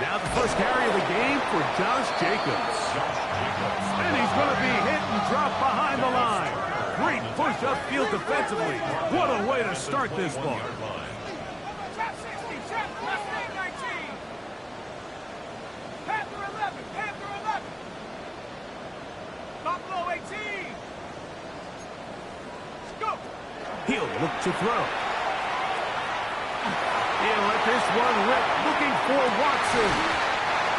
Now the first carry of the game for Josh Jacobs. And he's going to be hit and dropped behind the line. Great push upfield defensively. What a way to start this ball. He'll look to throw. He'll let this one rip, looking for Watson.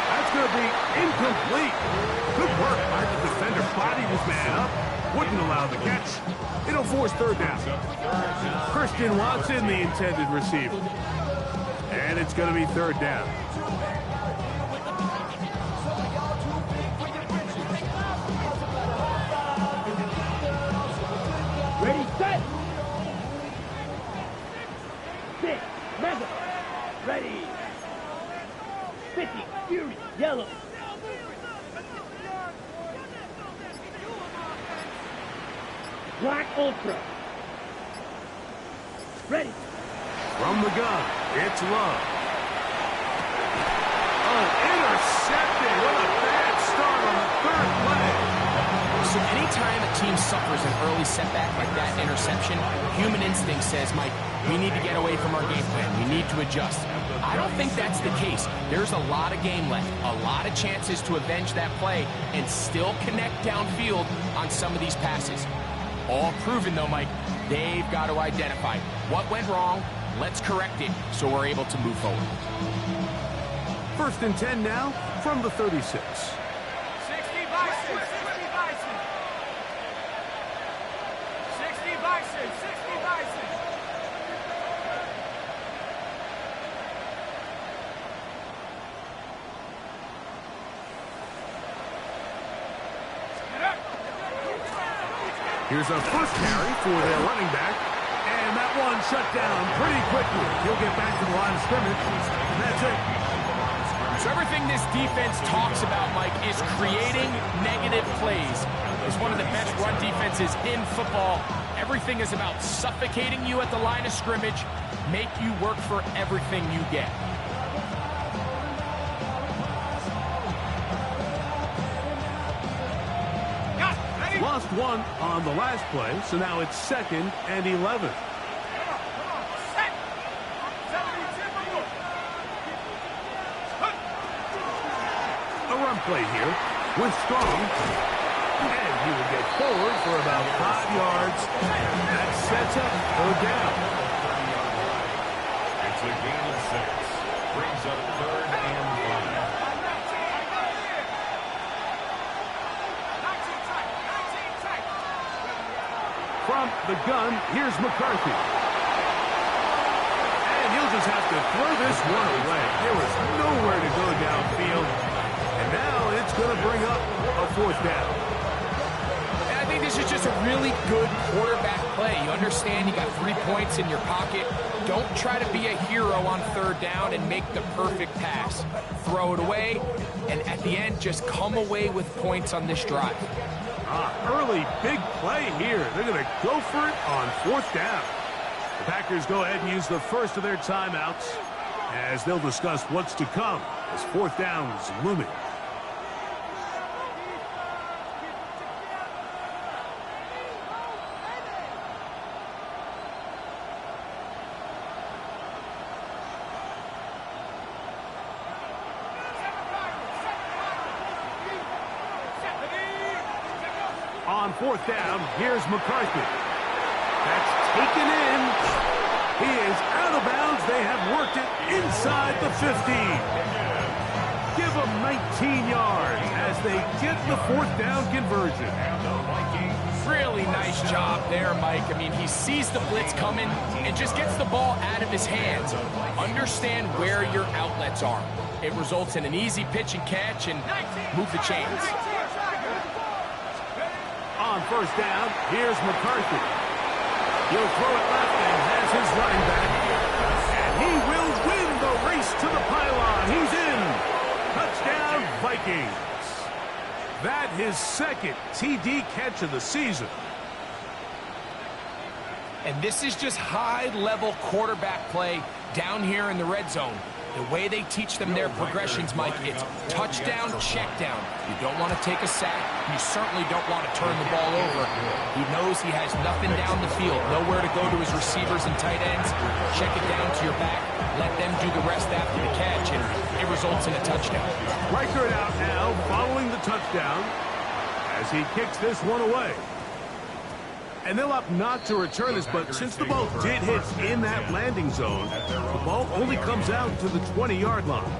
That's going to be incomplete. Good work by the defender. Bodied his man up. Wouldn't allow the catch. It'll force third down. Christian Watson, the intended receiver. And it's going to be third down. Ready, set. Six, mega. Ready. 50, Fury, yellow. Black Ultra. Ready. From the gun, it's Love. Oh, intercepted. What a bad start on the third play. So anytime a team suffers an early setback like that interception, human instinct says, Mike, we need to get away from our game plan. We need to adjust. I don't think that's the case. There's a lot of game left, a lot of chances to avenge that play and still connect downfield on some of these passes. All proven, though, Mike, they've got to identify what went wrong. Let's correct it so we're able to move forward. 1st and 10 now from the 36. 60 Bison, 60 Bison. 60 Bison, 60 Bison. Here's a first carry for their running back. And that one shut down pretty quickly. He'll get back to the line of scrimmage. And that's it. So everything this defense talks about, Mike, is creating negative plays. It's one of the best run defenses in football. Everything is about suffocating you at the line of scrimmage, make you work for everything you get. Lost one on the last play, so now it's 2nd and 11. A run play here with Strong. And he will get forward for about 5 yards. That sets up third down. It's a gain of 6. Brings up 3rd and 5. From the gun, here's McCarthy. And he'll just have to throw this one away. There was nowhere to go downfield. And now it's going to bring up a 4th down. And I think this is just a really good quarterback play. You understand you got 3 points in your pocket. Don't try to be a hero on 3rd down and make the perfect pass. Throw it away, and at the end, just come away with points on this drive. Early big play here. They're going to go for it on 4th down. The Packers go ahead and use the first of their timeouts as they'll discuss what's to come as 4th down is looming. On 4th down, here's McCarthy. That's taken in. He is out of bounds. They have worked it inside the 15. Give him 19 yards as they get the 4th down conversion. Really nice job there, Mike. I mean, he sees the blitz coming and just gets the ball out of his hands. Understand where your outlets are. It results in an easy pitch and catch and move the chains. On 1st down, here's McCarthy. He'll throw it left and has his running back. And he will win the race to the pylon. He's in. Touchdown, Vikings. That his 2nd TD catch of the season. And this is just high-level quarterback play down here in the red zone. The way they teach them their progressions, Mike, it's touchdown, check down. You don't want to take a sack. You certainly don't want to turn the ball over. He knows he has nothing down the field, nowhere to go to his receivers and tight ends. Check it down to your back. Let them do the rest after the catch, and it results in a touchdown. Record out now following the touchdown as he kicks this one away. And they'll opt not to return this, but since the ball did hit in that landing zone, the ball only comes out to the 20-yard line.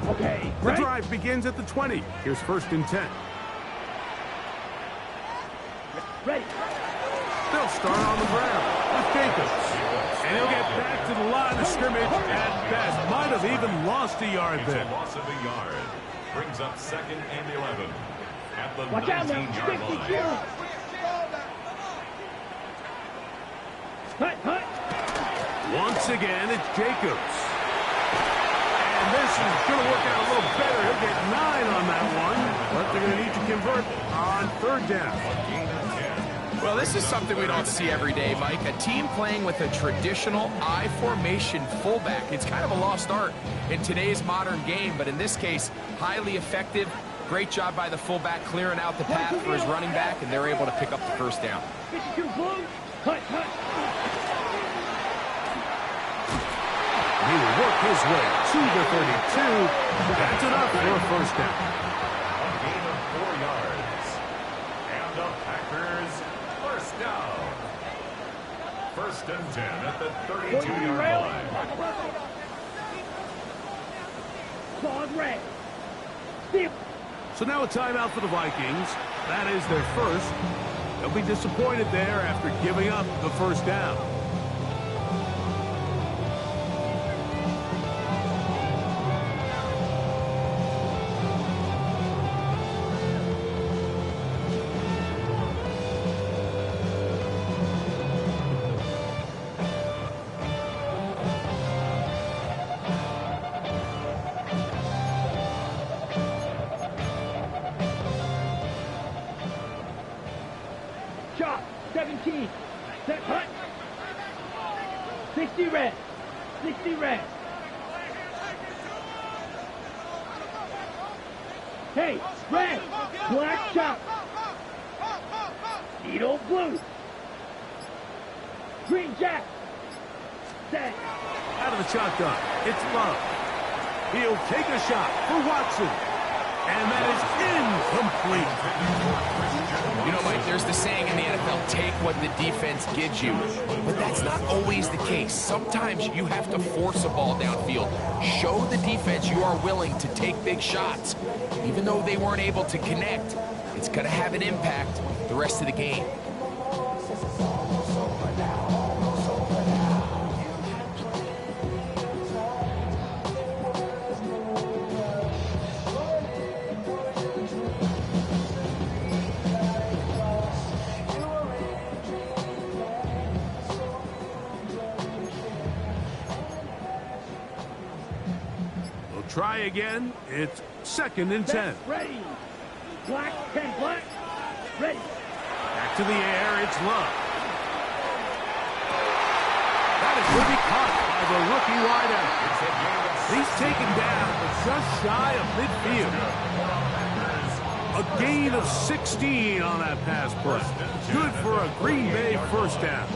Okay, The drive begins at the 20. Here's 1st and 10. ready. They'll start on the ground with Jacobs. And he'll get back to the line of scrimmage at best. Might have even lost a yard there. Loss of a yard. Brings up 2nd and 11 at the Watch out now. 19-yard 50 line. kills. Hut, hut. Once again, it's Jacobs. And this is going to work out a little better. He'll get 9 on that one. But they're going to need to convert on 3rd down. Well, this is something we don't see every day, Mike. A team playing with a traditional I formation fullback. It's kind of a lost art in today's modern game, but in this case, highly effective. Great job by the fullback clearing out the path for his running back, and they're able to pick up the 1st down. 52 blue. Hut, hut. He will work his way to the 32. That's enough for a 1st down. A gain of 4 yards. And the Packers 1st down. 1st and 10 at the 32-yard line. Claws red. Steal. So now a timeout for the Vikings. That is their 1st. They'll be disappointed there after giving up the 1st down. Chop. 17. Set, hut. 60 red. 60 red. Hey, red. Black chop. Needle blue. Green jack. Set. Out of the shotgun, it's Love. He'll take a shot for Watson. And that is incomplete. You know, Mike, there's the saying in the NFL, take what the defense gives you. But that's not always the case. Sometimes you have to force a ball downfield. Show the defense you are willing to take big shots. Even though they weren't able to connect, it's going to have an impact the rest of the game. Try again. It's 2nd and 10. Ready. Black, 10 black. Ready. Back to the air. It's Love. That is going to be caught by the rookie wideout. He's taken down just shy of midfield. A gain of 16 on that pass play. Good for a Green Bay 1st down.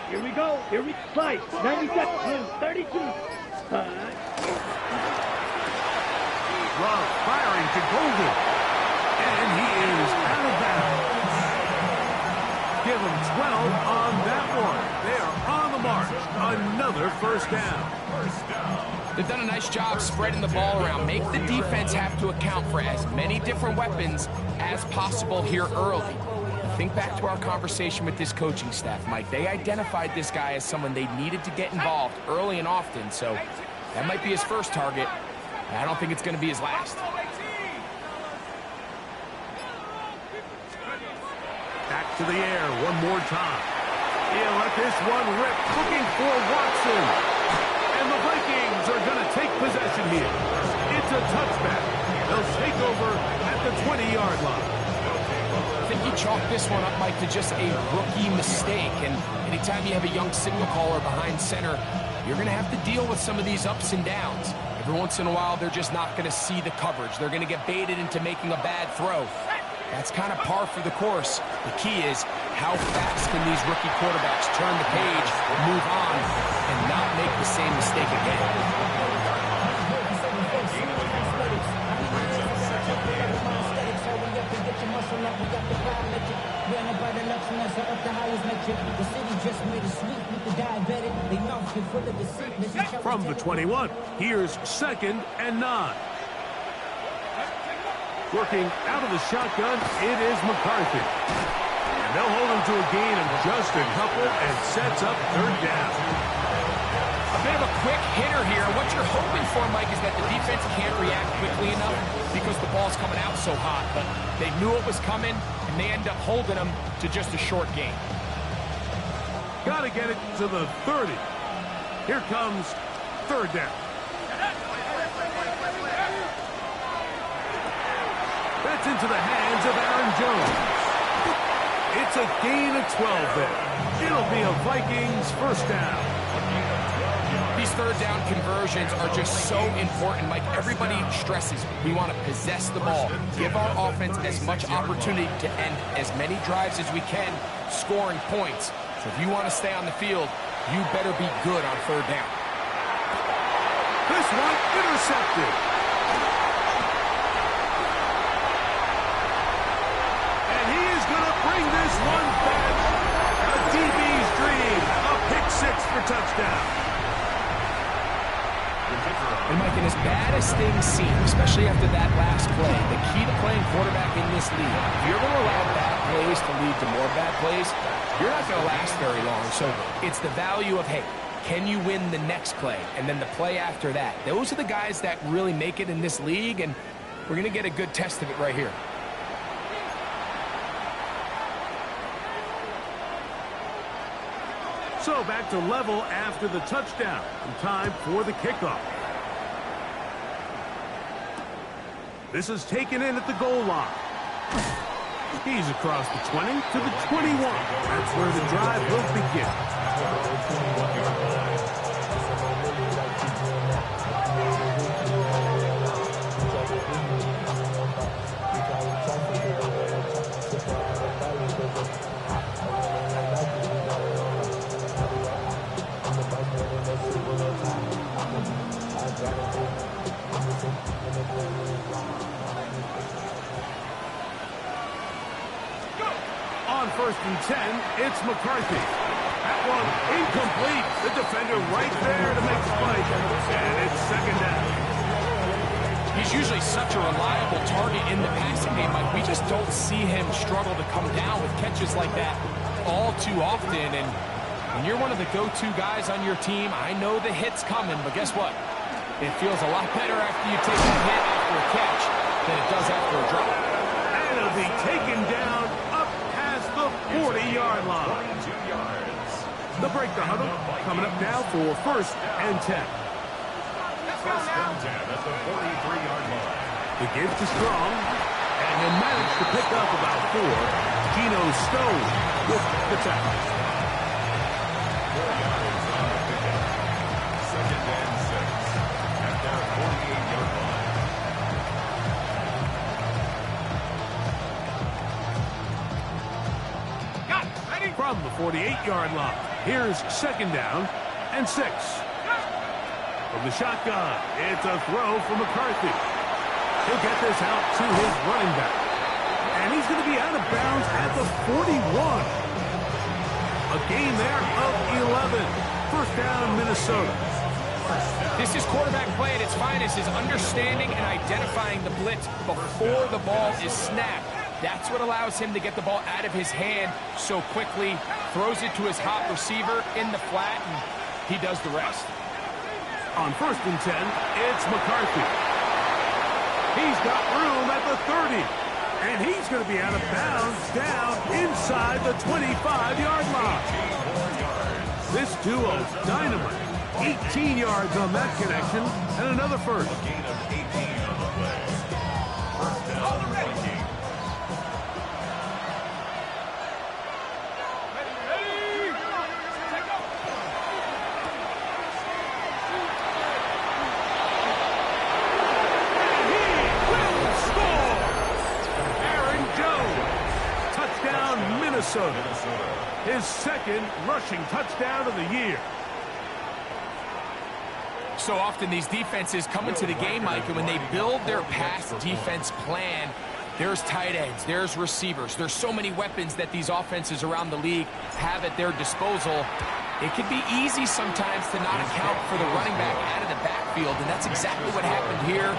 Here we go. Here we fight. 97 blue. 32. Love firing to Golden. And he is out of bounds. Give him 12 on that one. They are on the march. Another 1st down. 1st down. They've done a nice job spreading the ball around. Make the defense have to account for as many different weapons as possible here early. Think back to our conversation with this coaching staff, Mike. They identified this guy as someone they needed to get involved early and often, so that might be his first target. I don't think it's going to be his last. Back to the air one more time. He'll let this one rip, looking for Watson. And the Vikings are going to take possession here. It's a touchback. They'll take over at the 20-yard line. I think you chalk this one up, Mike, to just a rookie mistake. And anytime you have a young signal caller behind center, you're going to have to deal with some of these ups and downs. Every once in a while, they're just not going to see the coverage. They're going to get baited into making a bad throw. That's kind of par for the course. The key is how fast can these rookie quarterbacks turn the page, move on, and not make the same mistake again. From the 21, here's 2nd and 9. Working out of the shotgun, it is McCarthy. And they'll hold him to a gain of just a couple and sets up 3rd down. A bit of a quick hitter here. What you're hoping for, Mike, is that the defense can't react quickly enough because the ball's coming out so hot. But they knew it was coming, and they end up holding them to just a short gain. Got to get it to the 30. Here comes 3rd down. That's into the hands of Aaron Jones. It's a gain of 12 there. It'll be a Vikings 1st down. These 3rd down conversions are just so important. Like everybody stresses, we want to possess the ball, give our offense as much opportunity to end as many drives as we can, scoring points. So if you want to stay on the field, you better be good on 3rd down. This one intercepted. And he is going to bring this one back. A DB's dream. A pick 6 for touchdown. And Mike, and as bad as things seem, especially after that last play, the key to playing quarterback in this league, if you're going to allow bad plays to lead to more bad plays, you're not going to last very long. So it's the value of, hey, can you win the next play? And then the play after that. Those are the guys that really make it in this league, and we're going to get a good test of it right here. So back to level after the touchdown. And time for the kickoff. This is taken in at the goal line. He's across the 20 to the 21. That's where the drive will begin. On 1st and 10, it's McCarthy. That one incomplete. The defender right there to make the play. And it's 2nd down. He's usually such a reliable target in the passing game, Mike. We just don't see him struggle to come down with catches like that all too often. And when you're one of the go-to guys on your team, I know the hit's coming, but guess what? It feels a lot better after you take a hit after a catch than it does after a drop. And it'll be taken down up past the 40-yard line. 22 yards. The break the huddle coming up now for 1st and 10. 1st and 10 at the 43-yard line. The give to Strong, and he'll manage to pick up about 4. Geno Stone with the tackle. 4 yards on the pickup. 2nd and 6 at their 48-yard line. From the 48-yard line, here's 2nd down and 6. From the shotgun, it's a throw for McCarthy. He'll get this out to his running back. And he's going to be out of bounds at the 41. A gain there of 11. 1st down, Minnesota. This is quarterback play at its finest, is understanding and identifying the blitz before the ball is snapped. That's what allows him to get the ball out of his hand so quickly, throws it to his hot receiver in the flat, and he does the rest. On 1st and 10, it's McCarthy. He's got room at the 30. And he's going to be out of bounds down inside the 25-yard line. This duo's dynamite. 18 yards on that connection and another first. Gain of 18 on the play. First down, Vikings. Minnesota. His second rushing touchdown of the year. So often these defenses come into the game, Mike, and when they build their pass defense plan, there's tight ends, there's receivers, there's so many weapons that these offenses around the league have at their disposal. It can be easy sometimes to not account for the running back out of the backfield, and that's exactly what happened here.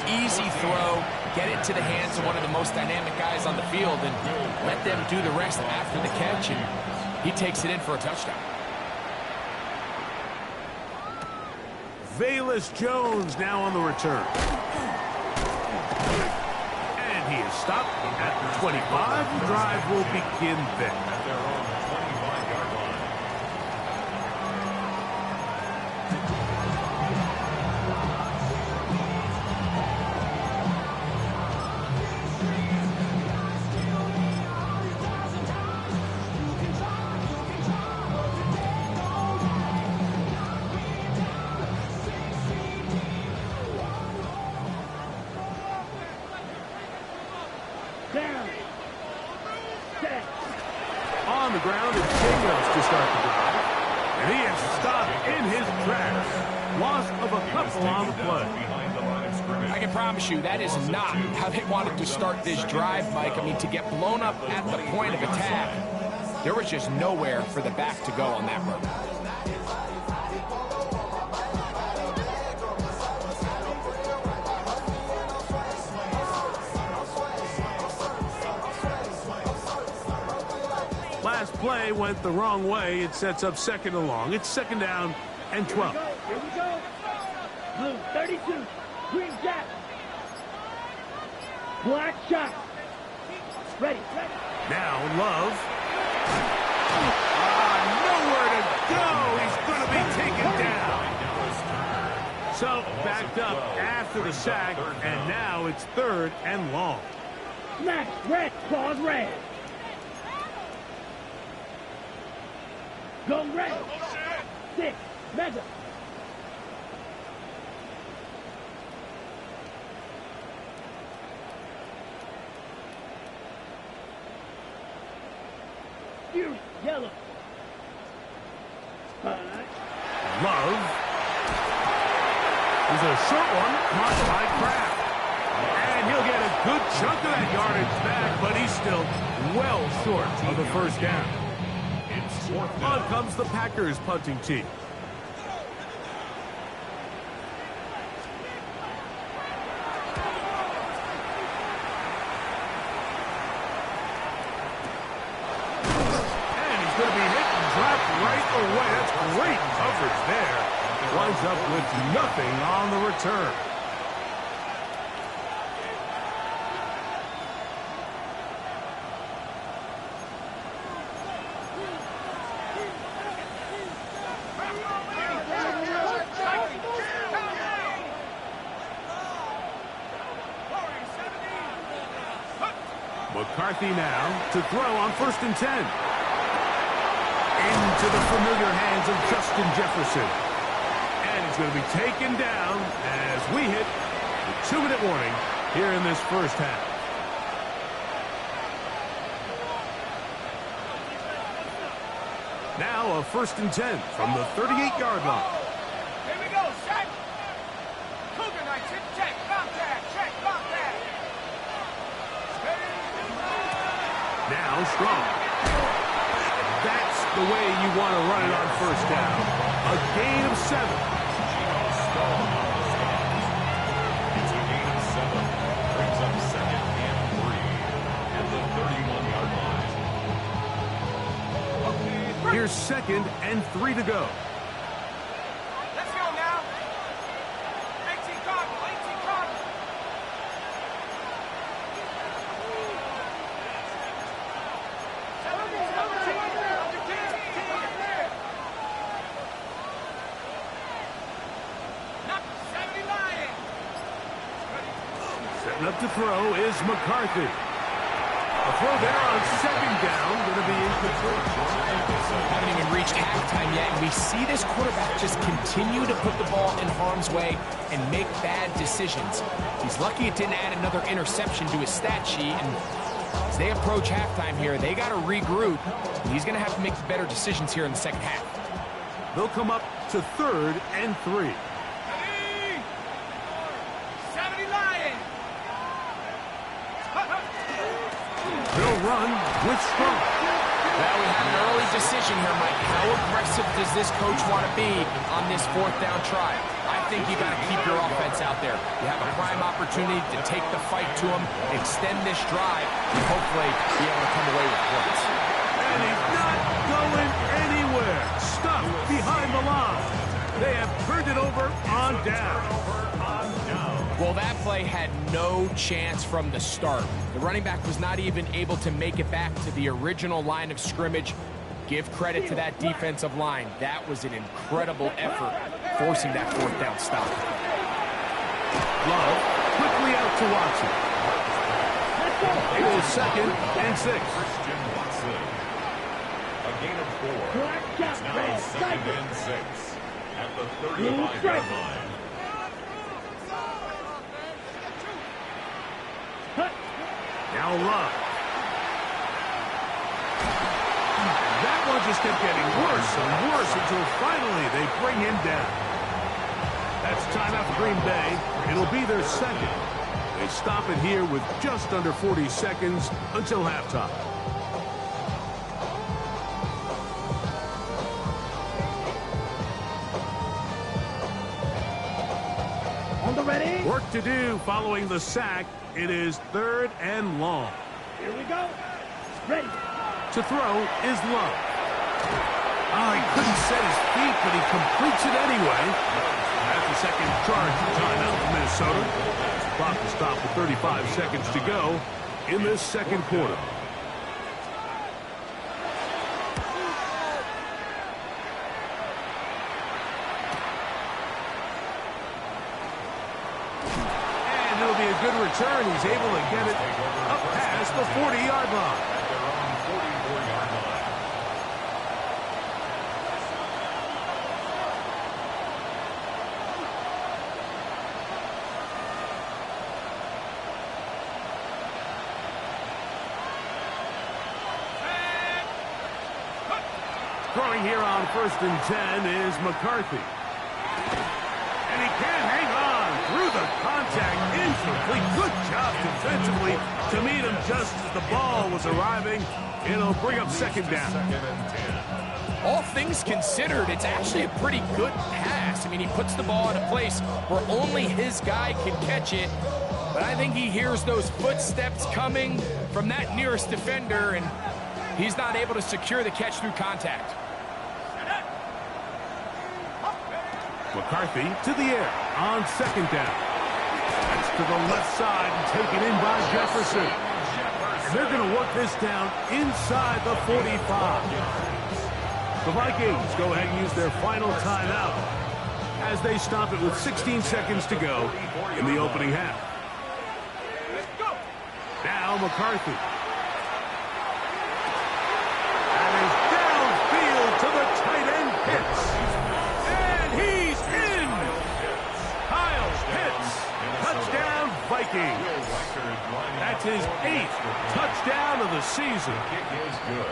Easy throw, get it to the hands of one of the most dynamic guys on the field, and let them do the rest after the catch, and he takes it in for a touchdown. Velus Jones now on the return. And he is stopped at the 25. The drive will begin there. At their own 25-yard line. Down. Set. On the ground, it's Jacobs to start the drive. And he is stopped in his tracks. Loss of a couple on the play. Behind the line of scrimmage. I can promise you that is not how they wanted to start this drive, Mike. I mean, to get blown up at the point of attack, there was just nowhere for the back to go on that run. Last play went the wrong way. It sets up second and long. It's second down and 12. Here we go. Blue 32. Green jack. Black shot. Ready. Now Love. Nowhere to go. He's going to be taken down. So backed up after the sack, and now it's third and long. Snap. Red. Claws red. Go red. 6. Mega. Fury. Yellow. 5. Love. There's a short one caught by Kraft. And he'll get a good chunk of that yardage back, but he's still well short of the first down. On comes the Packers punting team. And he's going to be hit and dropped right away. That's great coverage there. Winds up with nothing on the return. McCarthy now to throw on 1st and 10. Into the familiar hands of Justin Jefferson. And he's going to be taken down as we hit the 2-minute warning here in this first half. Now a 1st and 10 from the 38-yard line. Here we go, set. Cougar Knights, hit check, bounce that, check, bounce that. Now Strong. That's the way you want to run it on first down. A gain of 7. call on the stand. It's a gain of 7. Brings up 2nd and 3 at the 31-yard line. Here's 2nd and 3 to go. Let's go now. 18 Cardinal, 18 Cardinal. Setting up to throw is McCarthy. A throw there on 2nd down, going to be incomplete. Haven't even reached halftime yet, and we see this quarterback just continue to put the ball in harm's way and make bad decisions. He's lucky it didn't add another interception to his stat sheet, and as they approach halftime here, they got to regroup. He's going to have to make better decisions here in the second half. They'll come up to 3rd and 3. 70 Lions. They'll run with Strong. Well, we have an early decision here, Mike. How aggressive does this coach want to be on this 4th down try? I think you got to keep your offense out there. You have a prime opportunity to take the fight to them, extend this drive, and hopefully be able to come away with points. And he's not going anywhere. Stuck behind the line. They have turned it over on down. Well, that play had no chance from the start. The running back was not even able to make it back to the original line of scrimmage. Give credit to that defensive line. That was an incredible effort, forcing that 4th down stop. Love quickly out to Watson. It is 2nd and 6. Christian Watson. A gain of 4. It's now 2nd and 6 at the 35-yard line. Now Love. That one just kept getting worse and worse until finally they bring him down. That's timeout for Green Bay. It'll be their 2nd. They stop it here with just under 40 seconds until halftime. On the ready. Work to do following the sack. It is 3rd and long. Here we go. Ready. To throw is Love. Oh, he couldn't set his feet, but he completes it anyway. That's the second charge timeout for Minnesota. Clock will stop with 35 seconds to go in this 2nd quarter. And it'll be a good return. He's able to get it up past the 40-yard line. At their own 44-yard line. Throwing here on 1st and 10 is McCarthy. And he can't hang on through the contact. Incomplete. Good job defensively to meet him just as the ball was arriving. It'll bring up 2nd down. 2nd and 10. All things considered, it's actually a pretty good pass. I mean, he puts the ball in a place where only his guy can catch it. But I think he hears those footsteps coming from that nearest defender, and he's not able to secure the catch through contact. McCarthy to the air on 2nd down. That's to the left side and taken in by Jefferson. And they're going to work this down inside the 45. The Vikings go ahead and use their final timeout as they stop it with 16 seconds to go in the opening half. Now McCarthy. And is downfield to the tight end Pitts. And he's in! Kyle Pitts. Touchdown Vikings. That's his 8th touchdown of the season. Kick is good.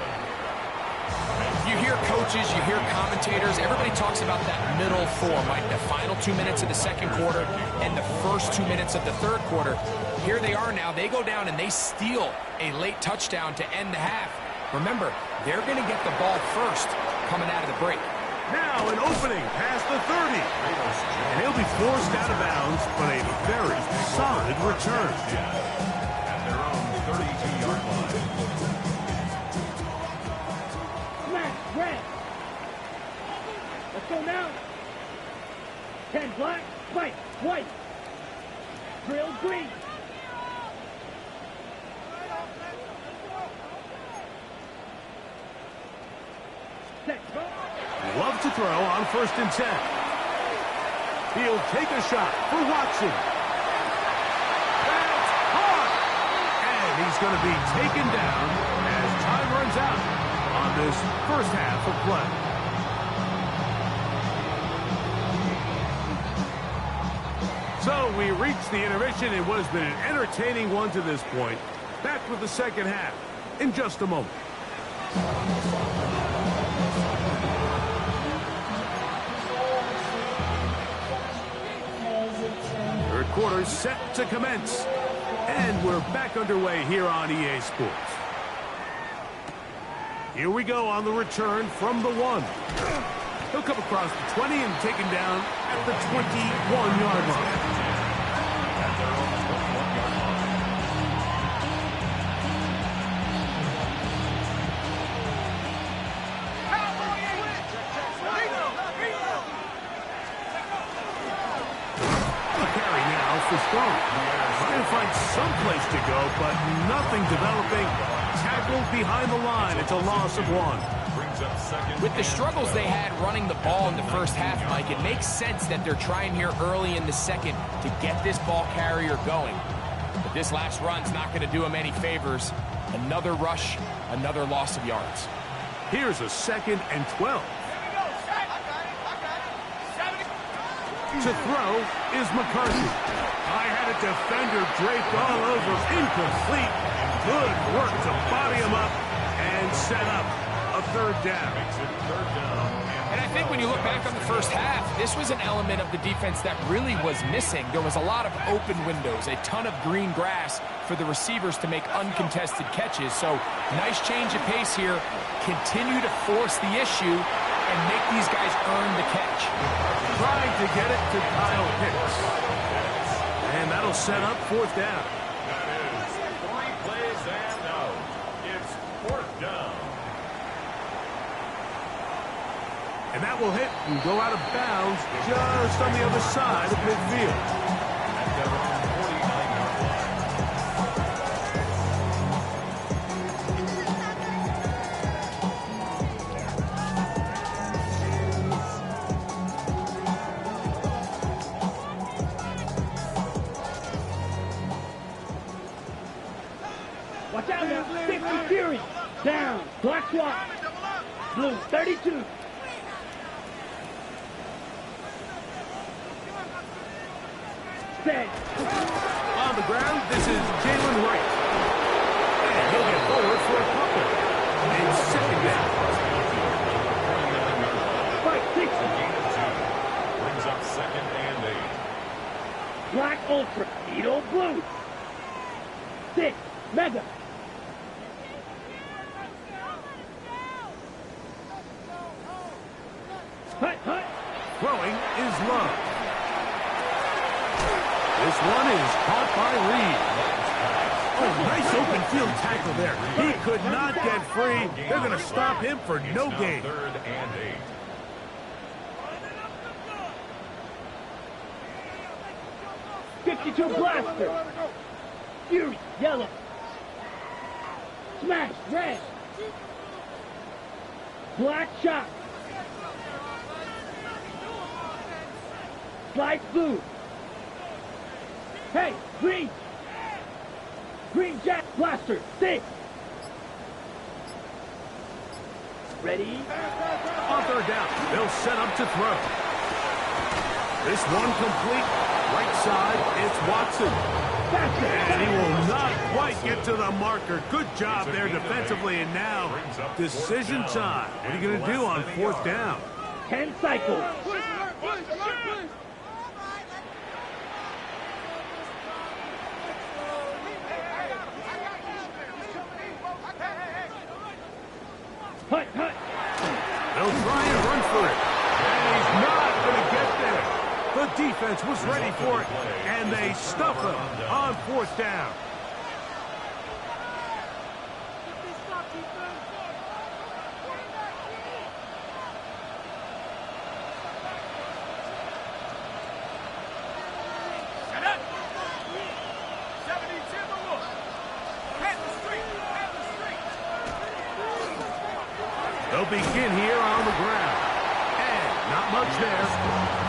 You hear coaches, you hear commentators, everybody talks about that middle form, like the final 2 minutes of the 2nd quarter and the first 2 minutes of the 3rd quarter. Here they are now. They go down and they steal a late touchdown to end the half. Remember, they're going to get the ball first coming out of the break. Now an opening past the 30. And he'll be forced out of bounds, but a very solid return. At their own 32-yard line. Smash, red. Let's go now. 10 black, white, white. Drill green. Set, go. Love to throw on 1st and 10. He'll take a shot for Watson. That's hard. And he's going to be taken down as time runs out on this first half of play. So we reached the intermission in what has been an entertaining one to this point. Back with the second half in just a moment. Third quarter set to commence. And we're back underway here on EA Sports. Here we go on the return from the 1. He'll come across the 20 and taken down at the 21-yard line. At their own 21-yard line. A carry now for Strong. Trying to find some place to go, but nothing developing. Tackled behind the line. It's a loss of 1. With the struggles they had running the ball in the first half, Mike, it makes sense that they're trying here early in the second to get this ball carrier going. But this last run's not going to do him any favors. Another rush, another loss of yards. Here's a 2nd and 12. To throw is McCarthy. I had a defender draped all over. Incomplete. Good work to body him up and set up a 3rd down. And I think when you look back on the first half, this was an element of the defense that really was missing. There was a lot of open windows, a ton of green grass for the receivers to make uncontested catches. So nice change of pace here. Continue to force the issue and make these guys earn the catch. Trying to get it to Kyle Pitts. And that'll set up 4th down. That is 3 plays and out. It's 4th down. And that will hit and go out of bounds just on the other side of midfield. At their own 49-yard line. Watch out now. 60 Fury. Down. Black swap. Blue 32. Set. On the ground, this is Jalen Wright. And he'll get forward for a couple. And 2nd down. Fight 60. Brings up 2nd and 8. Black Ultra. Needle Blue. 6. Mega. Hut, hut. Throwing is Love. This one is caught by Reed. Oh, nice open field tackle there. He could not get free. They're going to stop him for no gain. 3rd and 8. 52 Blaster. Fury. Yellow. Smash. Red. Black Shot. Slice Blue. Hey, green. Green Jack Blaster. 6. Ready? On 3rd down, they'll set up to throw. This one complete. Right side, it's Watson. And he will not quite get to the marker. Good job there defensively, and now decision time. What are you going to do on 4th down? 10 cycles. Hut, hut. They'll try and run for it. defense was ready for it, and they stuff him on 4th down. They'll begin here on the ground. And not much there.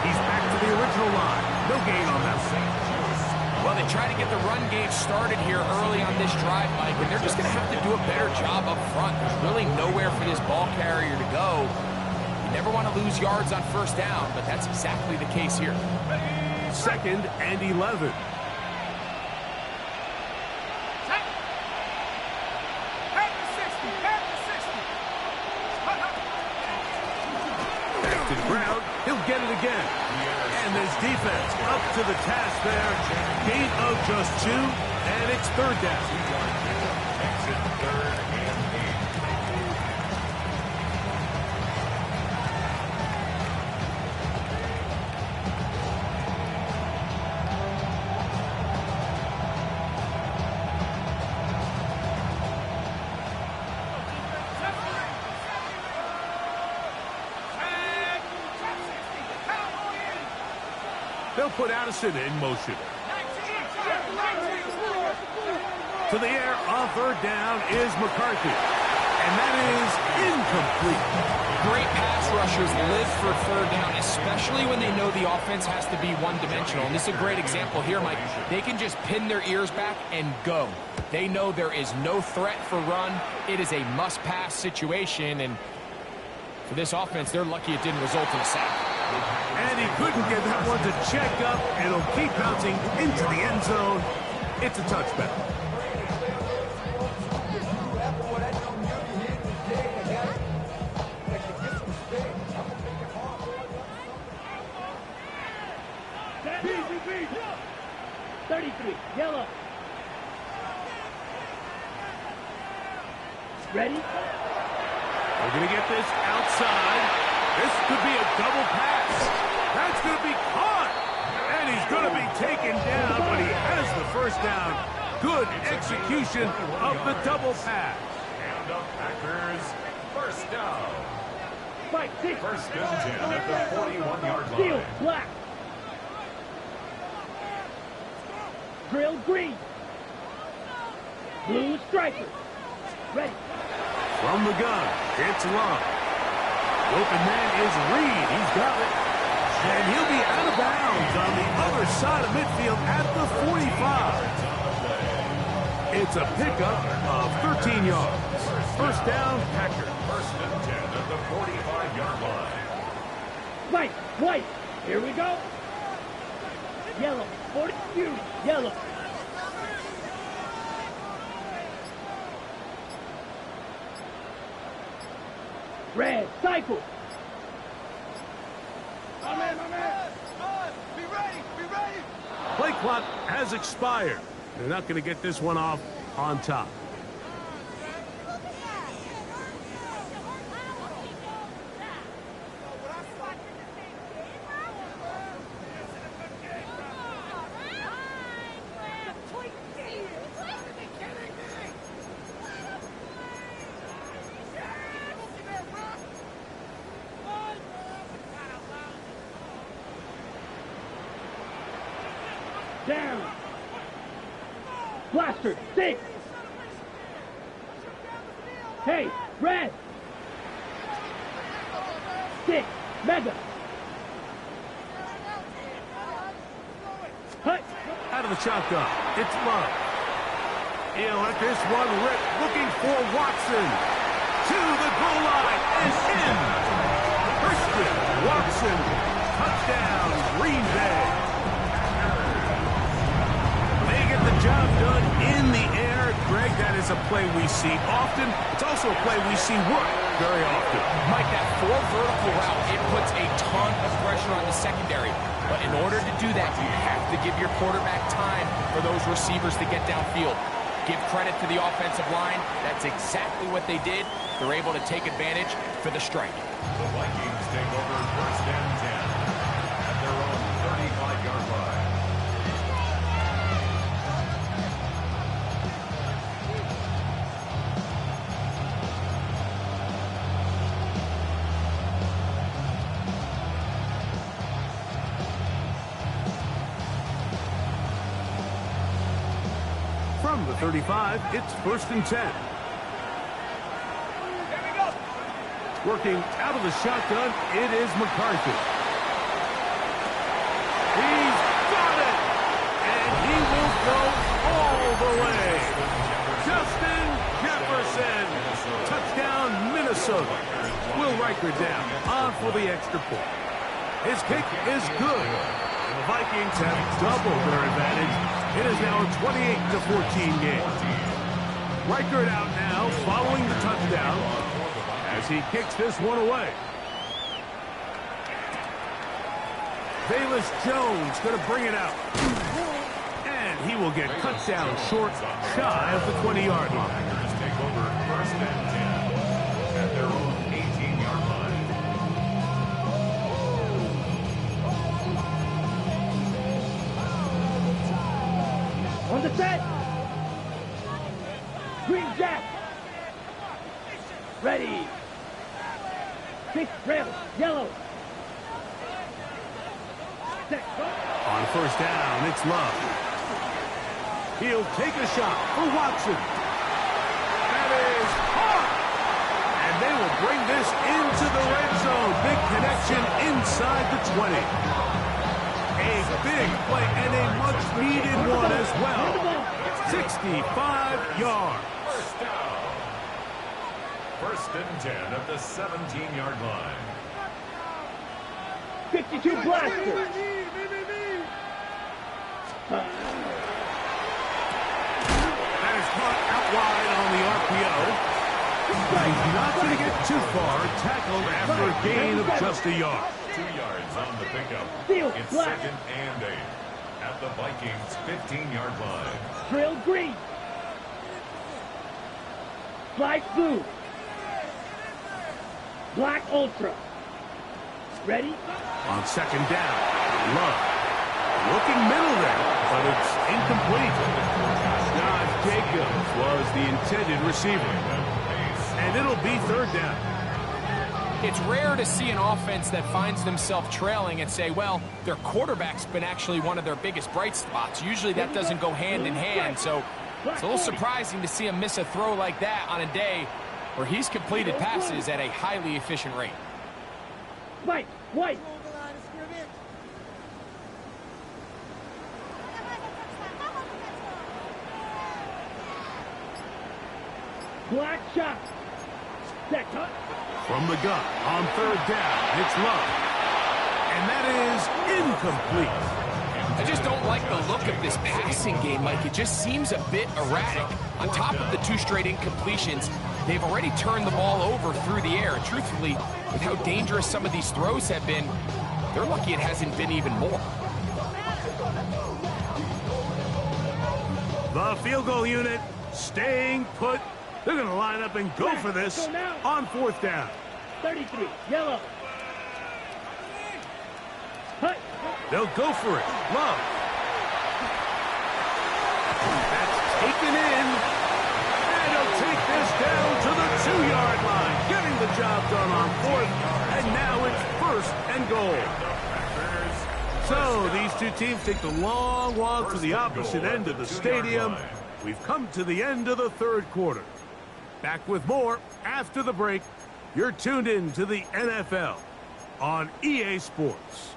He's back to the original line. No gain on that. Well, they try to get the run game started here early on this drive, Mike, and they're just going to have to do a better job up front. There's really nowhere for this ball carrier to go. You never want to lose yards on 1st down, but that's exactly the case here. 2nd and 11. Ground, he'll get it again. And this defense up to the task there. Gain of just 2, and it's 3rd down. Exit 3rd and 8. They'll put Addison in motion. To the air on 3rd down is McCarthy. And that is incomplete. Great pass rushers live for 3rd down, especially when they know the offense has to be one-dimensional. And this is a great example here, Mike. They can just pin their ears back and go. They know there is no threat for run. It is a must-pass situation. And for this offense, they're lucky it didn't result in a sack. And he couldn't get that one to check up. It'll keep bouncing into the end zone. It's a touchback. Yellow. Ready? We're going to get this outside. This could be a double pass. That's going to be caught. And he's going to be taken down, but he has the 1st down. Good execution of the double pass. And the Packers, 1st down. 1st and 10 at the 41-yard line. Steel, black. Drill, green. Blue striper. Ready. From the gun, it's Love. Open man is Reed. He's got it. And he'll be out of bounds on the other side of midfield at the 45. It's a pickup of 13 yards. 1st down, Packers. 1st and 10 at the 45-yard line. White. Here we go. Yellow. 42. Yellow. Red. Cycle. My man. Be ready. Play clock has expired. They're not going to get this one off on top. Down. Blaster. 6. Hey, red. 6. Mega. Hut. Out of the shotgun, it's Love. He'll let this one rip, looking for Watson. To the goal line is in. Christian Watson, touchdown, Green Bay. They get the job done in the air. Greg, that is a play we see often. It's also a play we see work very often. Mike, that 4 vertical route, it puts a ton of pressure on the secondary. But in order to do that, you have to give your quarterback time for those receivers to get downfield. Give credit to the offensive line. That's exactly what they did. They're able to take advantage for the strike. The Vikings take over 1st and 10 at their own 35. From the 35, it's 1st and 10. Working out of the shotgun, it is McCarthy. He's got it! And he will go all the way. Justin Jefferson. Touchdown, Minnesota. Will Riker down on for the extra point. His kick is good. The Vikings have doubled their advantage. It is now a 28-14 game. Riker out now following the touchdown as he kicks this one away. Bayless Jones going to bring it out. And he will get cut down short, shy of the 20-yard line. Take over 1st and 10 at their own 18-yard line. On the set. Green Jack. Ready. 6 rail. Yellow. Set. On 1st down, it's Love. He'll take a shot for Watson. That is hard. And they will bring this into the red zone. Big connection inside the 20. A big play and a much-needed one as well. 65 yards. 1st down. 1st and 10 at the 17-yard line. 52 blaster. That is caught out wide on the RPO. He's not going to get too far. Tackled after a gain of just a yard. 2 yards on the pickup. It's 2nd and 8 at the Vikings' 15-yard line. Drill green. Flag blue. Black ultra. Ready? On 2nd down, Love. Looking middle there, but it's incomplete. Josh Jacobs was the intended receiver. And it'll be 3rd down. It's rare to see an offense that finds themselves trailing and say, well, their quarterback's been actually one of their biggest bright spots. Usually that doesn't go hand in hand, so it's a little surprising to see him miss a throw like that on a day where he's completed passes at a highly efficient rate. White, white. Black shot. Set cut. From the gun, on 3rd down, it's Love. And that is incomplete. I just don't like the look of this passing game, Mike. It just seems a bit erratic. On top of the 2 straight incompletions, they've already turned the ball over through the air. Truthfully, with how dangerous some of these throws have been, they're lucky it hasn't been even more. The field goal unit staying put. They're going to line up and go for this on 4th down. 33, yellow. Hut. They'll go for it. Love. That's taken in. And he'll take this down to the 2-yard line. Getting the job done on 4th. And now it's 1st and goal. So these two teams take the long walk to the opposite end of the stadium. We've come to the end of the 3rd quarter. Back with more after the break. You're tuned in to the NFL on EA Sports.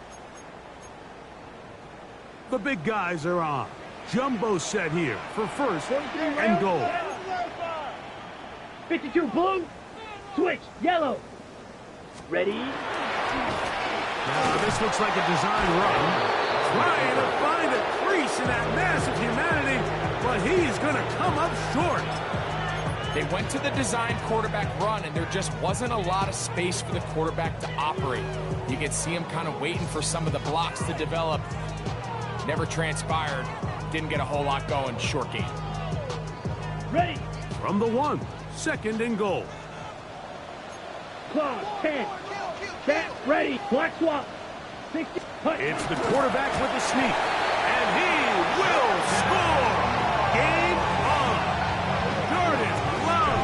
The big guys are on. Jumbo set here for 1st and goal. 52 blue. Switch, yellow. Ready? Now this looks like a design run. Trying to find a crease in that mass of humanity, but he's going to come up short. They went to the design quarterback run, and there just wasn't a lot of space for the quarterback to operate. You could see him kind of waiting for some of the blocks to develop. Never transpired. Didn't get a whole lot going. Short game. Ready. From the 1, 2nd and goal. Claw, 10. Bat, ready. Black swap. 60. Hut. It's the quarterback with the sneak. And he will score. Game on. Jordan Love.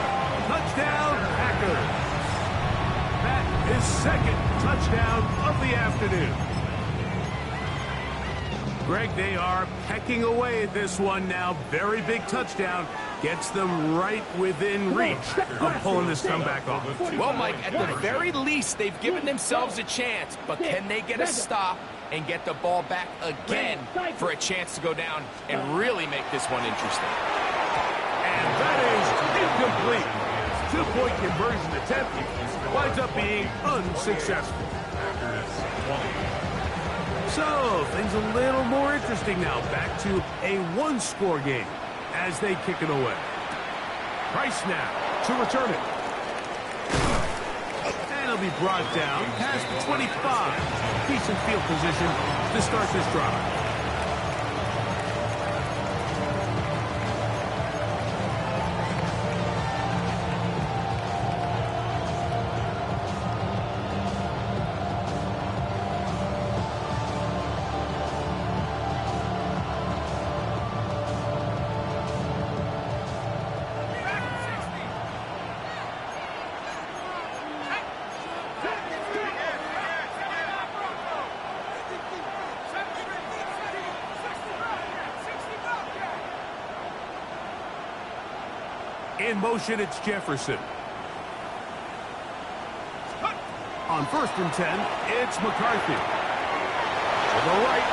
Touchdown, Packers. That is 2nd touchdown of the afternoon. Greg, they are pecking away at this one now. Very big touchdown. Gets them right within reach of pulling this comeback off. Well, Mike, at the very least, they've given themselves a chance, but can they get a stop and get the ball back again for a chance to go down and really make this one interesting? And that is incomplete. Two-point conversion attempt winds up being unsuccessful. So, things a little more interesting now. Back to a one-score game as they kick it away. Price now to return it. And it'll be brought down past the 25. Decent field position to start this drive. In motion, it's Jefferson. On 1st and 10, it's McCarthy. To the right,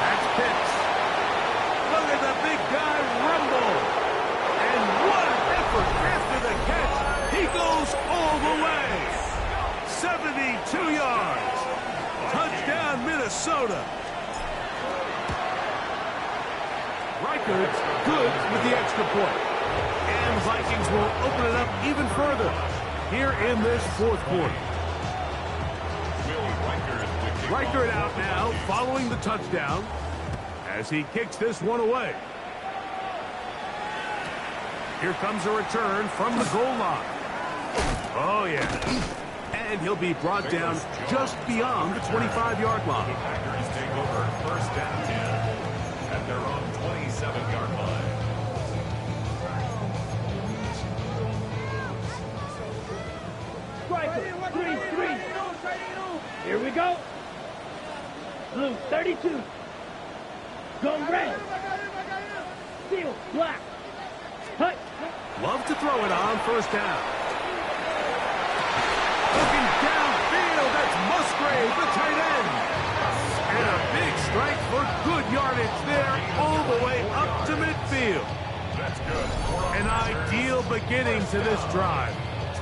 that's Pitts. Look at the big guy rumble. And what an effort after the catch. He goes all the way. 72 yards. Touchdown, Minnesota. Reichardt's good with the extra point. And the Vikings will open it up even further here in this fourth quarter. Reichard out now following the touchdown as he kicks this one away. Here comes a return from the goal line. Oh, yeah. And he'll be brought down just beyond the 25-yard line. Packers take over 1st and 10 at their own 27-yard line. Striker, 3-3. Here we go. Blue, 32. Go red. Steel, black. Hut. Love to throw it on 1st down. Looking downfield, that's Musgrave, the tight end. And a big strike for good yardage there, all the way up to midfield. That's good. An ideal beginning to this drive.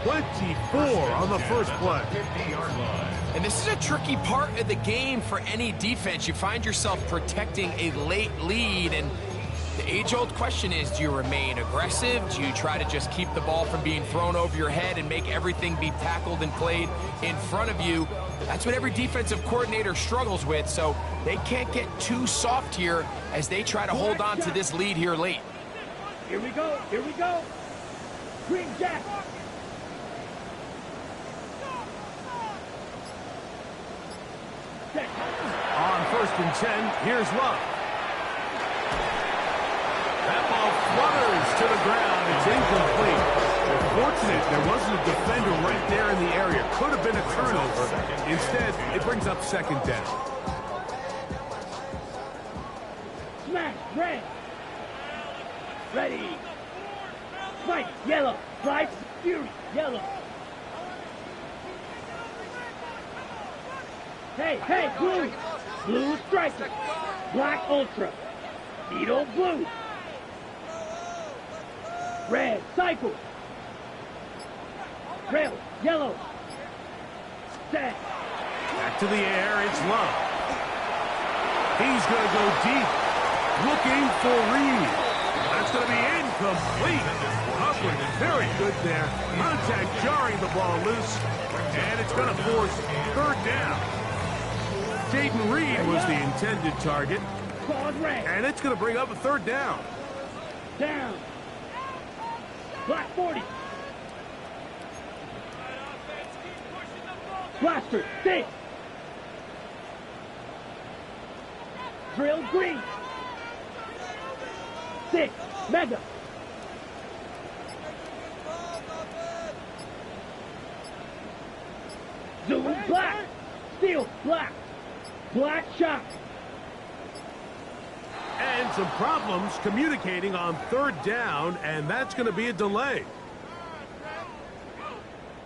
24 on the first play. 50-yard line. And this is a tricky part of the game for any defense. You find yourself protecting a late lead, and the age-old question is, do you remain aggressive? Do you try to just keep the ball from being thrown over your head and make everything be tackled and played in front of you? That's what every defensive coordinator struggles with, so they can't get too soft here as they try to hold on to this lead here late. Here we go. Here we go. Green Jack. On 1st and 10, here's Love. That ball flutters to the ground. It's incomplete. Fortunate there wasn't a defender right there in the area. Could have been a turnover. Instead, it brings up 2nd down. Smash, red. Ready. Fight, yellow. Drive, fury, yellow. Hey, blue. Blue striker. Black ultra. Needle blue. Red cycle. Rail, yellow. Set. Back to the air, it's Love. He's going to go deep. Looking for Reed. That's going to be incomplete. Coverage very good there. Contact jarring the ball loose. And it's going to force 3rd down. Jaden Reed was the intended target. And it's going to bring up a 3rd down. Down. Black 40. Blaster, 6. Drill green. 6. Mega. Zoom black. Steel black. Black shot. And some problems communicating on third down, and that's going to be a delay.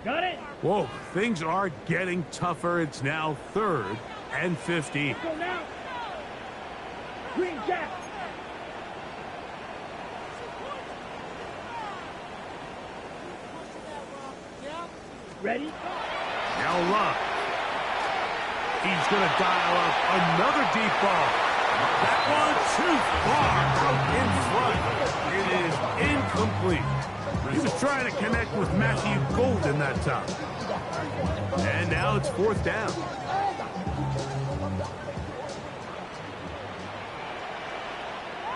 Got it? Whoa, things are getting tougher. It's now 3rd and 15. Go now. Green Jack. Ready? Now Love. He's going to dial up another deep ball. That one too far out in front. It is incomplete. He was trying to connect with Matthew Golden that time. And now it's 4th down.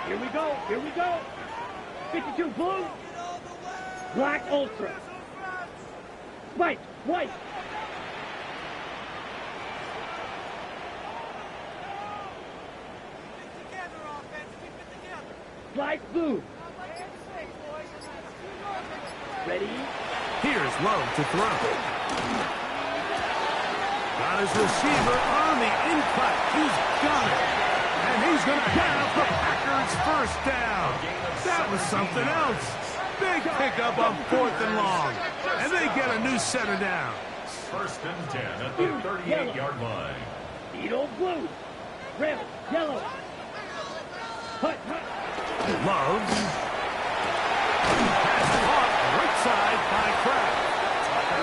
Here we go. Here we go. 52 blue. Black ultra. White. White. Black blue. Ready? Here's Love to throw. Got his receiver on the in-cut. He's got it. And he's going to have the Packers first down. That was something else. Big pickup on 4th and long. And they get a new set of downs. 1st and 10 at the 38-yard line. Beetle blue. Red. Yellow. Hut. Love. Pass caught right side by Kraft.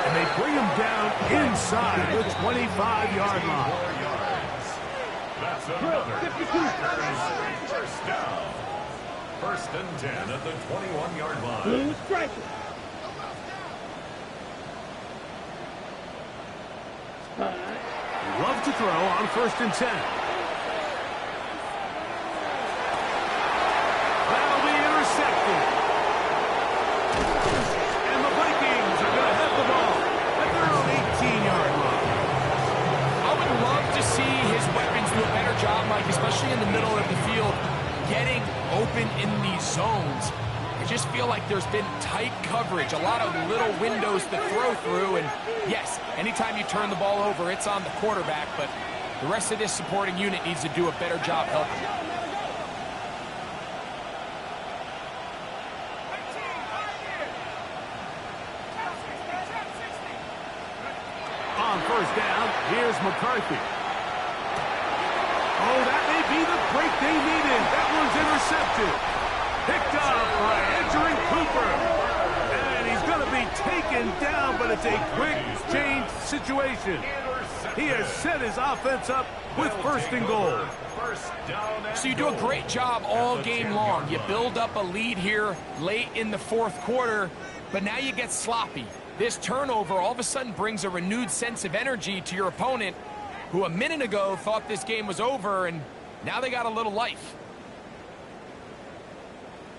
And they bring him down inside the 25-yard line. 4 yards. That's another 52. first down. 1st and 10 at the 21-yard line. Blue striker. Love to throw on 1st and 10. That'll be intercepted. And the Vikings are going to have the ball at their own 18-yard line. I would love to see his weapons do a better job, Mike, especially in the middle of the field, getting open in these zones. I just feel like there's been tight coverage, a lot of little windows to throw through, and yes, anytime you turn the ball over, it's on the quarterback, but the rest of this supporting unit needs to do a better job helping. On 1st down, here's McCarthy. Oh, that may be the break they needed. That one's intercepted. Picked up by Andrew Cooper. And he's going to be taken down, but it's a quick change situation. He has set his offense up with 1st and goal. So you do a great job all game long. You build up a lead here late in the 4th quarter, but now you get sloppy. This turnover all of a sudden brings a renewed sense of energy to your opponent, who a minute ago thought this game was over, and now they got a little life.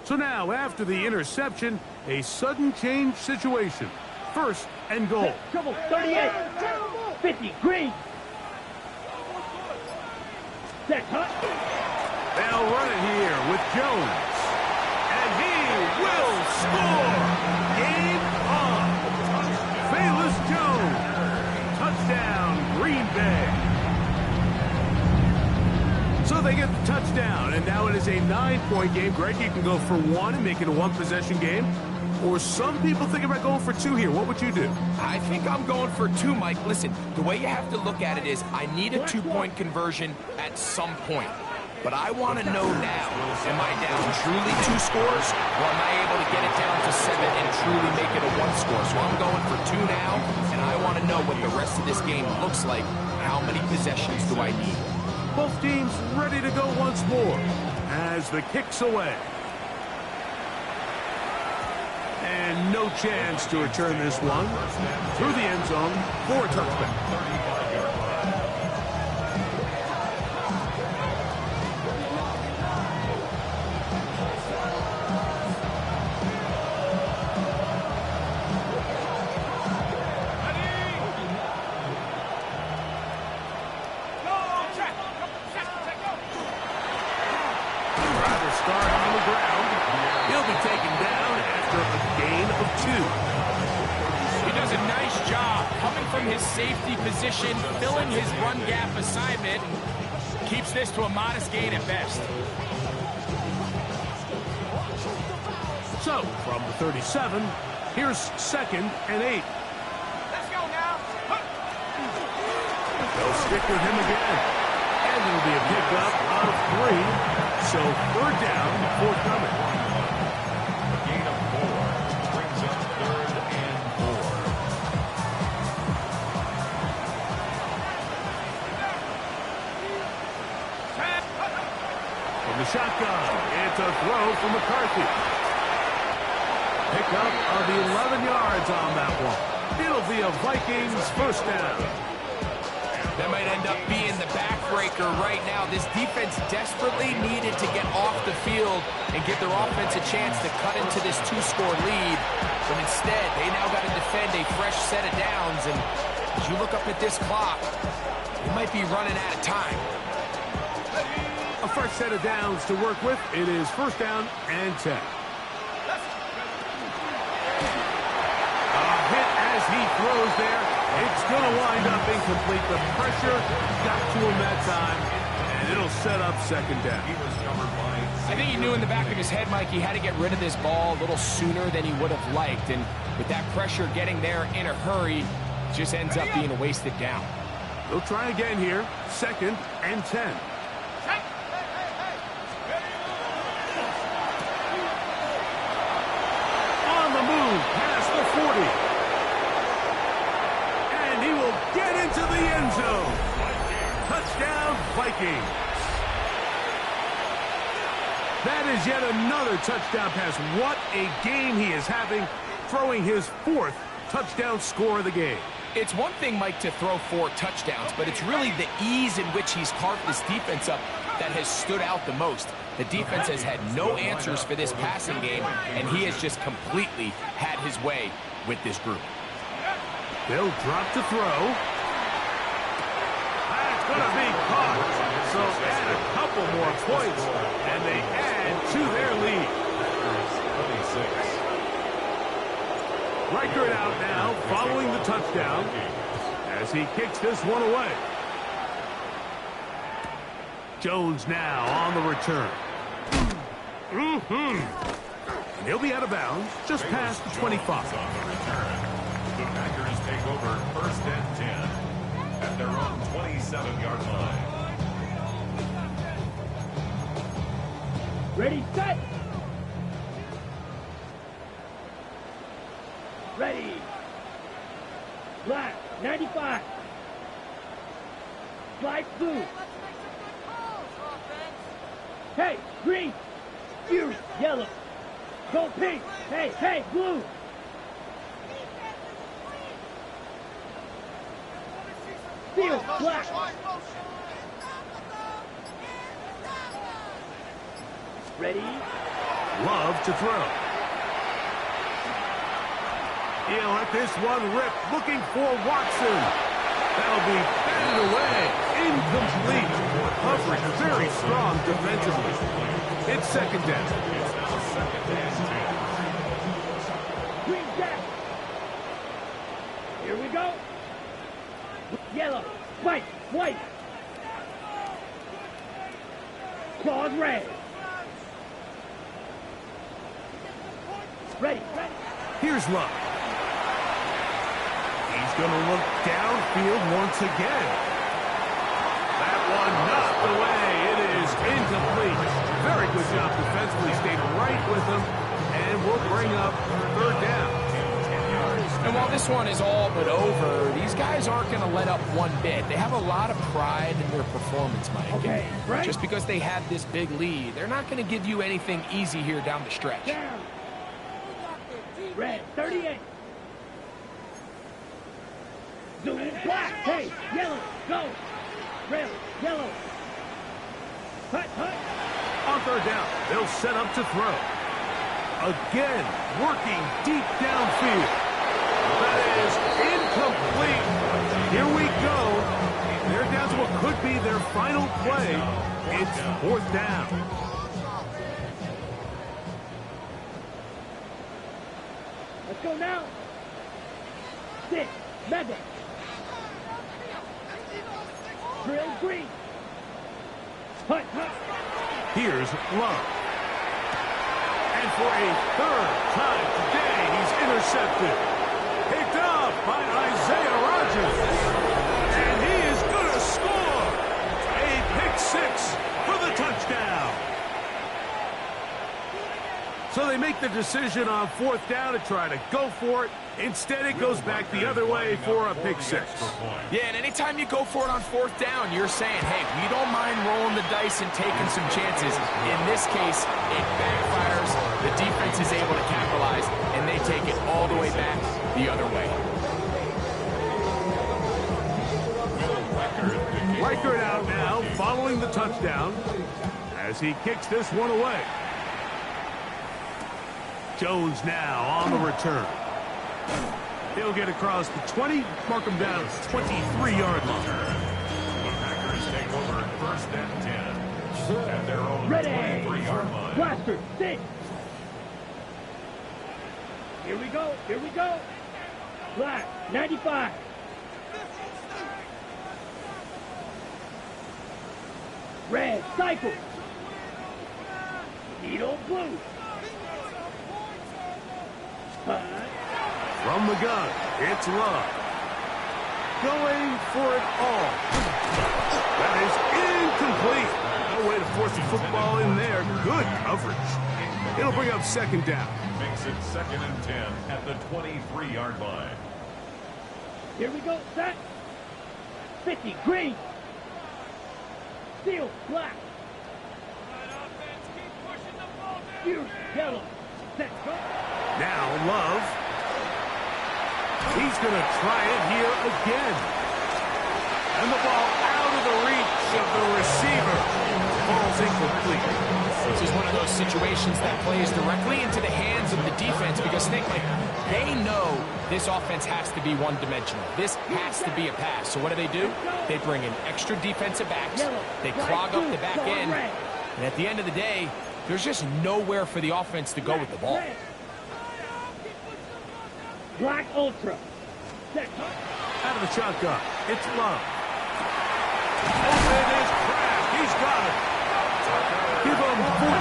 So now, after the interception, a sudden change situation. 1st and goal. Trouble. 38. 50. Green. Set. Hut. They'll run it here with Jones. And he will score. Game on. Bayless Jones. Touchdown, Green Bay. So they get the touchdown, and now it is a 9-point game. Greg, you can go for 1 and make it a 1-possession game. Or some people think about going for 2 here. What would you do? I think I'm going for 2, Mike. Listen, the way you have to look at it is I need a 2-point conversion at some point. But I want to know now, am I down truly 2 scores, or am I able to get it down to 7 and truly make it a 1 score? So I'm going for 2 now, and I want to know what the rest of this game looks like. How many possessions do I need? Both teams ready to go once more as the kick's away. And no chance to return this one through the end zone for a touchback. Safety position, filling his run gap assignment, keeps this to a modest gain at best. So, from the 37, here's 2nd and 8. Let's go now. They'll stick with him again. And it'll be a pickup of 3. So 3rd down, forthcoming. A gain of 4 brings up 3rd and 4. From the shotgun, it's a throw from McCarthy. Pickup of the 11 yards on that one. It'll be a Vikings 1st down. That might end up being the backbreaker right now. This defense desperately needed to get off the field and give their offense a chance to cut into this 2-score lead. But instead, they now got to defend a fresh set of downs. And as you look up at this clock, they might be running out of time. A fresh set of downs to work with. It is 1st down and 10. A hit as he throws there. It's going to wind up incomplete. The pressure got to him that time, and it'll set up 2nd down. He was covered by... I think he knew in the back of his head, Mike, he had to get rid of this ball a little sooner than he would have liked. And with that pressure getting there in a hurry, it just ends up being a wasted down. They'll try again here. 2nd and 10. On the move, past the 40. He will get into the end zone. Touchdown, Vikings. That is yet another touchdown pass. What a game he is having, throwing his 4th touchdown score of the game. It's one thing, Mike, to throw 4 touchdowns, but it's really the ease in which he's carved this defense up that has stood out the most. The defense has had no answers for this passing game, and he has just completely had his way with this group. They'll drop to throw. That's going to be caught. So add a couple more points, and they add to their lead. 36. Reichert out now, following the touchdown, as he kicks this one away. Jones now on the return. And he'll be out of bounds, just past the 25. The Packers take over 1st and 10 at their own 27-yard line. Ready, set. Ready. Black, 95. Slide blue. Hey, green. You, yellow. Go pink. Hey, hey, blue. Field, black. Ready? Love to throw. He'll let this one rip, looking for Watson. That'll be batted away. Incomplete. Coverage very strong defensively. It's 2nd down. Green jack. Here we go. Yellow, white, white. Claws red. Ready, ready. Here's Love. He's going to look downfield once again. That one knocked away. It is incomplete. Very good job defensively. Stayed right with him, and will bring up 3rd down. And while this one is all but over, these guys aren't going to let up one bit. They have a lot of pride in their performance, Mike. Okay, right. Just because they have this big lead, they're not going to give you anything easy here down the stretch. Down. Red, 38. Zoom in black. Hey, yellow, go. Red, yellow. Hut, hut. On 3rd down, they'll set up to throw. Again, working deep downfield. That is incomplete. Here we go. They're down to what could be their final play. It's 4th down. Let's go now. 6, medic. Drill green. Hut, hut. Here's Love. And for a third time today, he's intercepted. Picked up by Isaiah Rodgers. And he is going to score. A pick six for the touchdown. So they make the decision on fourth down to try to go for it. Instead, it goes back the other way for a pick six. Yeah, and anytime you go for it on fourth down, you're saying, hey, we don't mind rolling the dice and taking some chances. In this case, it backfires. The defense is able to capitalize, and they take it all the way back the other way. Reichert out now, following the touchdown, as he kicks this one away. Jones now on the return. He'll get across the 20, mark him down 23-yard line. The Packers take over first and 10 at their own 23-yard line. Blaster, 6. Here we go, here we go. Black, 95. Red, cycle. Needle, blue. From the gun, it's Love. Going for it all. That is incomplete. No way to force the football in there. Good coverage. It'll bring up second down. Makes it second and 10 at the 23-yard line. Here we go, set. 50, green. Steel, black. Here, yellow. Set, go. Now Love. He's going to try it here again. And the ball out of the reach of the receiver. Ball's incomplete. This is one of those situations that plays directly into the hands of the defense because they know this offense has to be one-dimensional. This has to be a pass. So what do? They bring in extra defensive backs. They clog up the back end. And at the end of the day, there's just nowhere for the offense to go with the ball. Black Ultra. Set. Out of the shotgun, it's Love. Open is cracked. He's got it. Give him 14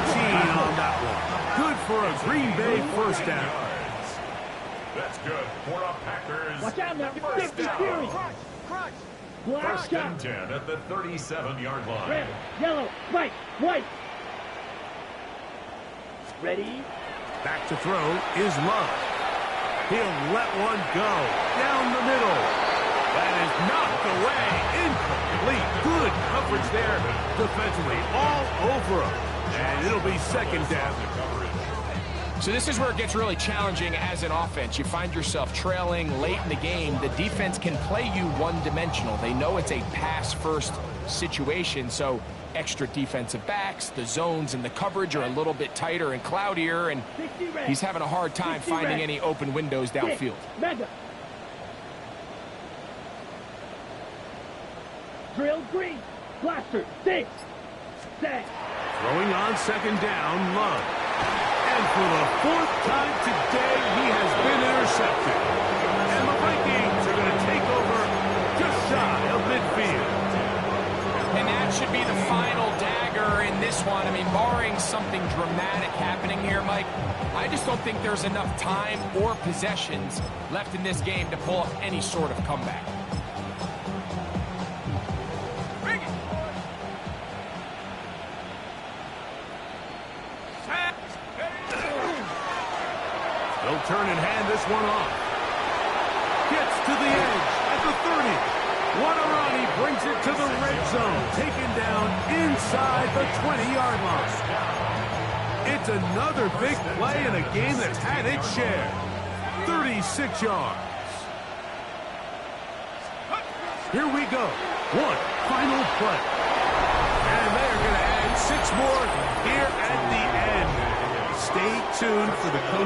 on that one. Good for a Green Bay first down. That's good for a Packers. Watch out now. First 50 down. series. Black First shot. and 10 at the 37-yard line. Red, yellow, white. Ready? Back to throw is Love. He'll let one go down the middle. That is knocked away. Incomplete. Good coverage there defensively. All over him. And it'll be second down. So this is where it gets really challenging as an offense. You find yourself trailing late in the game. The defense can play you one-dimensional. They know it's a pass-first situation, so extra defensive backs, the zones and the coverage are a little bit tighter and cloudier, and he's having a hard time finding any open windows downfield. Mega. Drill green. Blaster, 6. Set. Throwing on second down, Love. And for the fourth time today, he has been intercepted. And the Vikings are going to take over just shy of midfield. And that should be the final dagger in this one. I mean, barring something dramatic happening here, Mike, I just don't think there's enough time or possessions left in this game to pull off any sort of comeback. They'll turn and hand this one off. Gets to the edge at the 30. What a run. He brings it to the red zone. Taken down inside the 20-yard line. It's another big play in a game that's had its share. 36 yards. Here we go. One final play. And they're going to add 6 more here at the end. Stay tuned for the coach.